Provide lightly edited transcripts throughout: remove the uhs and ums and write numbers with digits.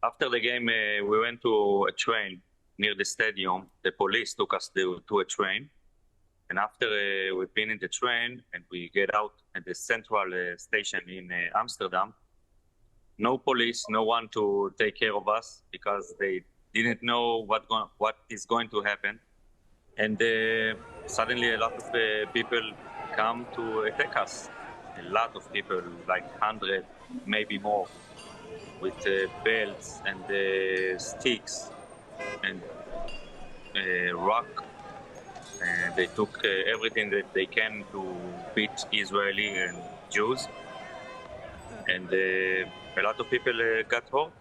After the game, we went to a train near the stadium. The police took us to a train. And after we've been in the train and we get out at the central station in Amsterdam, no police, no one to take care of us because they didn't know what is going to happen. And suddenly a lot of people come to attack us. A lot of people, like 100, maybe more, with belts and sticks and rock. And they took everything that they can to beat Israeli and Jews. And a lot of people got hurt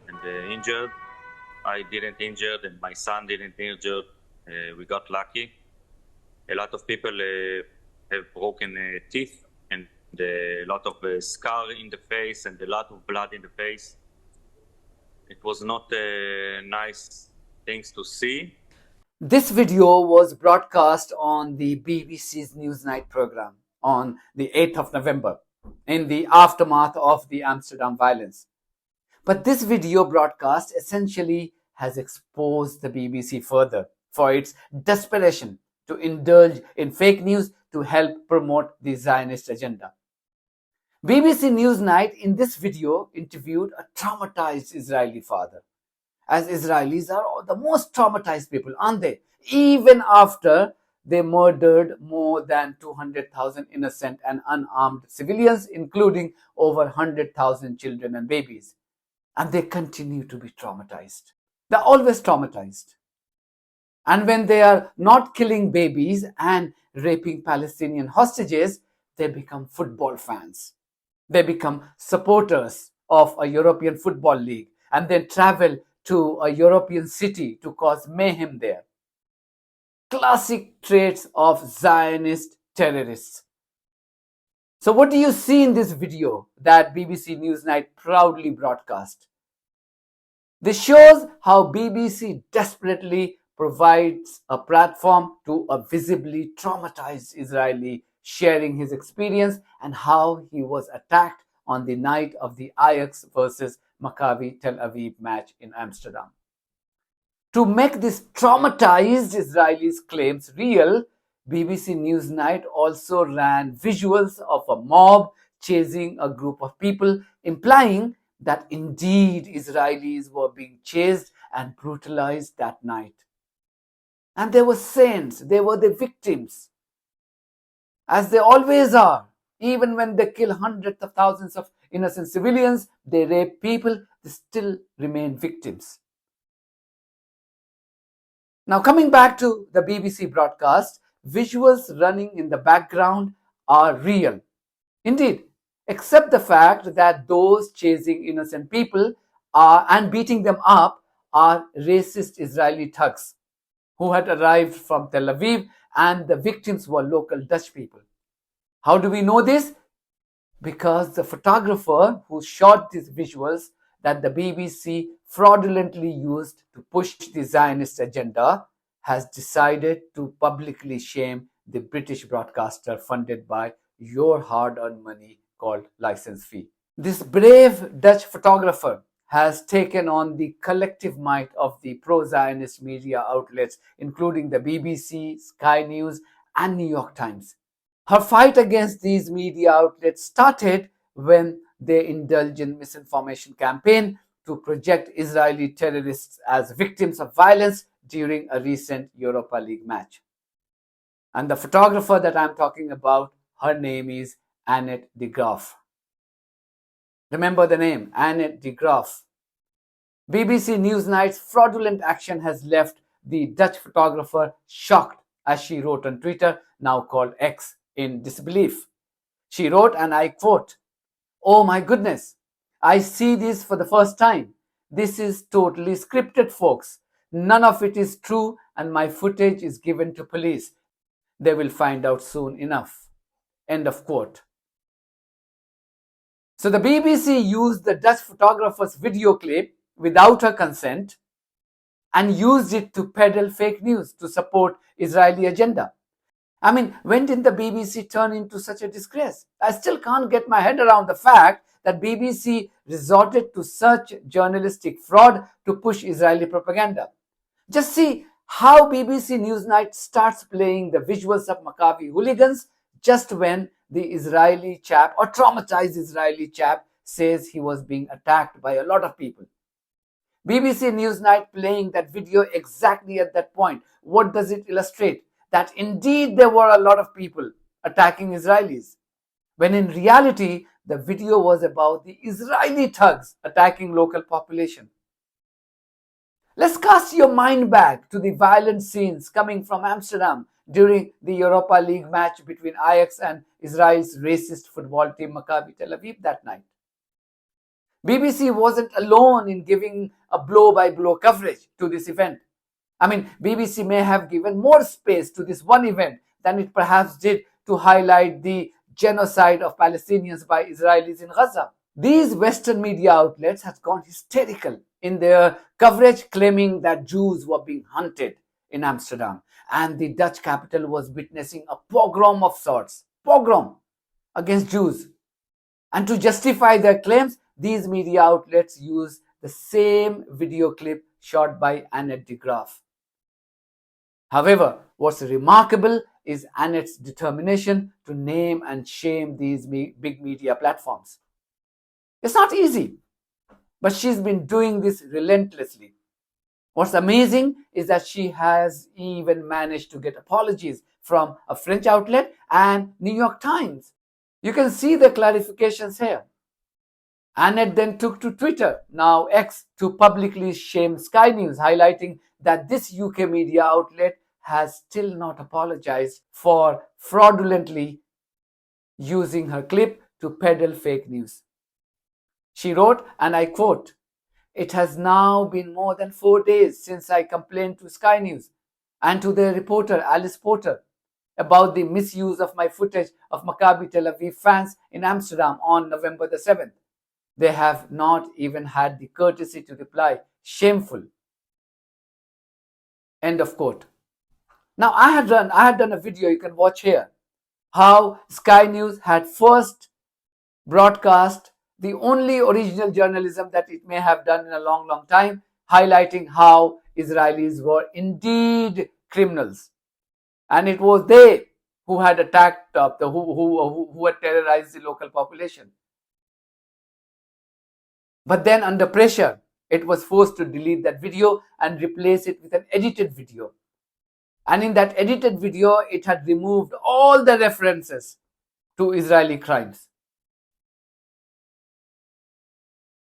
and injured. I didn't injured and my son didn't injured. We got lucky. A lot of people have broken teeth and a lot of scar in the face and a lot of blood in the face. It was not nice things to see. This video was broadcast on the BBC's Newsnight program on the 8th of November in the aftermath of the Amsterdam violence. But this video broadcast essentially has exposed the BBC further for its desperation to indulge in fake news to help promote the Zionist agenda. BBC Newsnight in this video interviewed a traumatized Israeli father, as Israelis are the most traumatized people, aren't they? Even after they murdered more than 200,000 innocent and unarmed civilians, including over 100,000 children and babies. And they continue to be traumatized. They're always traumatized. And when they are not killing babies and raping Palestinian hostages, they become football fans. They become supporters of a European football league and then travel to a European city to cause mayhem there. Classic traits of Zionist terrorists. So what do you see in this video that BBC Newsnight proudly broadcast? This shows how BBC desperately provides a platform to a visibly traumatized Israeli sharing his experience and how he was attacked on the night of the Ajax versus Maccabi Tel Aviv match in Amsterdam. To make this traumatized Israelis' claims real, BBC Newsnight also ran visuals of a mob chasing a group of people, implying that indeed Israelis were being chased and brutalized that night. And they were saints, they were the victims, as they always are. Even when they kill hundreds of thousands of innocent civilians, they rape people, they still remain victims. Now, coming back to the BBC broadcast, visuals running in the background are real. Indeed, except the fact that those chasing innocent people and beating them up are racist Israeli thugs who had arrived from Tel Aviv, and the victims were local Dutch people. How do we know this? Because the photographer who shot these visuals that the BBC fraudulently used to push the Zionist agenda has decided to publicly shame the British broadcaster funded by your hard-earned money called license fee. This brave Dutch photographer has taken on the collective might of the pro-Zionist media outlets, including the BBC, Sky News, and New York Times. Her fight against these media outlets started when they indulged in misinformation campaign to project Israeli terrorists as victims of violence during a recent Europa League match. And the photographer that I'm talking about, her name is Annet De Graaf. Remember the name, Annet De Graaf. BBC Newsnight's fraudulent action has left the Dutch photographer shocked, as she wrote on Twitter, now called X, in disbelief. She wrote, and I quote, "Oh my goodness, I see this for the first time. This is totally scripted, folks. None of it is true, and my footage is given to police. They will find out soon enough." End of quote. So the BBC used the Dutch photographer's video clip without her consent and used it to peddle fake news to support Israeli agenda. I mean, when did the BBC turn into such a disgrace? I still can't get my head around the fact that BBC resorted to such journalistic fraud to push Israeli propaganda. Just see how BBC Newsnight starts playing the visuals of Maccabi hooligans just when the Israeli chap or traumatized Israeli chap says he was being attacked by a lot of people. BBC Newsnight playing that video exactly at that point. What does it illustrate? That indeed there were a lot of people attacking Israelis, when in reality the video was about the Israeli thugs attacking local population. Let's cast your mind back to the violent scenes coming from Amsterdam during the Europa League match between Ajax and Israel's racist football team Maccabi Tel Aviv that night. BBC wasn't alone in giving a blow-by-blow coverage to this event. I mean, BBC may have given more space to this one event than it perhaps did to highlight the genocide of Palestinians by Israelis in Gaza. These Western media outlets have gone hysterical in their coverage, claiming that Jews were being hunted in Amsterdam and the Dutch capital was witnessing a pogrom of sorts. Pogrom against Jews. And to justify their claims, these media outlets use the same video clip shot by Annet De Graaf. However, what's remarkable is Annet's determination to name and shame these big media platforms. It's not easy, but she's been doing this relentlessly. What's amazing is that she has even managed to get apologies from a French outlet and New York Times. You can see the clarifications here. Annet then took to Twitter, now X, to publicly shame Sky News, highlighting that this UK media outlet has still not apologized for fraudulently using her clip to peddle fake news. She wrote, and I quote, "It has now been more than 4 days since I complained to Sky News and to their reporter Alice Porter about the misuse of my footage of Maccabi Tel Aviv fans in Amsterdam on November the 7th. They have not even had the courtesy to reply. Shameful." End of quote. Now, I had done a video you can watch here, how Sky News had first broadcast the only original journalism that it may have done in a long, long time, highlighting how Israelis were indeed criminals. And it was they who had attacked, who had terrorized the local population. But then under pressure, it was forced to delete that video and replace it with an edited video. And in that edited video, it had removed all the references to Israeli crimes.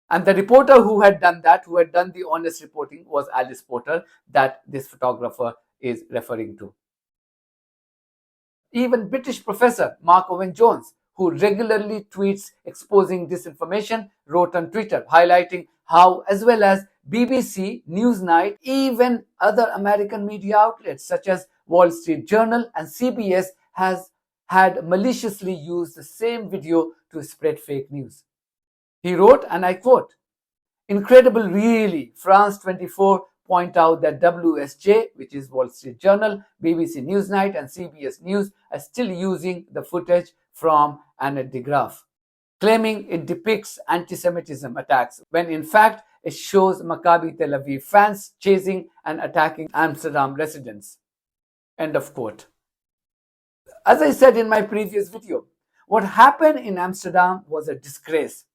And the reporter who had done that, who had done the honest reporting, was Alice Porter, that this photographer is referring to. Even British professor Mark Owen Jones, who regularly tweets exposing disinformation, wrote on Twitter, highlighting how, as well as BBC, Newsnight, even other American media outlets such as Wall Street Journal and CBS has had maliciously used the same video to spread fake news. He wrote, and I quote, "Incredible really, France 24 point out that WSJ, which is Wall Street Journal, BBC Newsnight and CBS News are still using the footage from Annet De Graaf, claiming it depicts anti-Semitism attacks, when in fact it shows Maccabi Tel Aviv fans chasing and attacking Amsterdam residents." End of quote. As I said in my previous video, what happened in Amsterdam was a disgrace.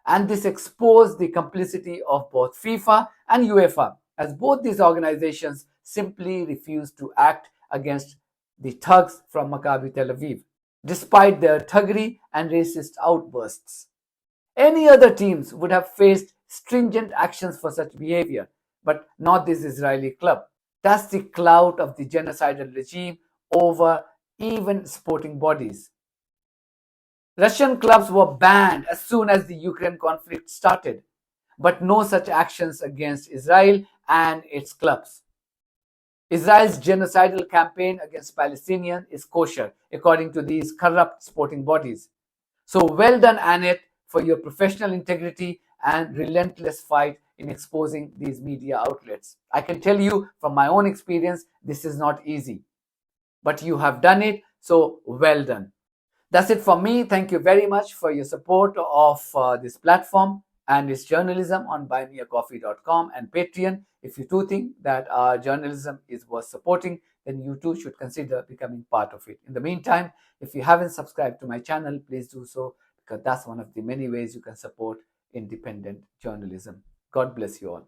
And this exposed the complicity of both FIFA and UEFA, as both these organizations simply refused to act against the thugs from Maccabi Tel Aviv, despite their thuggery and racist outbursts. Any other teams would have faced stringent actions for such behavior, but not this Israeli club. That's the clout of the genocidal regime over even sporting bodies. Russian clubs were banned as soon as the Ukraine conflict started, but no such actions against Israel and its clubs. Israel's genocidal campaign against Palestinians is kosher, according to these corrupt sporting bodies. So well done, Annet, for your professional integrity and relentless fight in exposing these media outlets. I can tell you from my own experience, this is not easy. But you have done it, so well done. That's it from me. Thank you very much for your support of this platform and its journalism on buymeacoffee.com and Patreon. If you do think that our journalism is worth supporting, then you too should consider becoming part of it. In the meantime, if you haven't subscribed to my channel, please do so, because that's one of the many ways you can support independent journalism. God bless you all.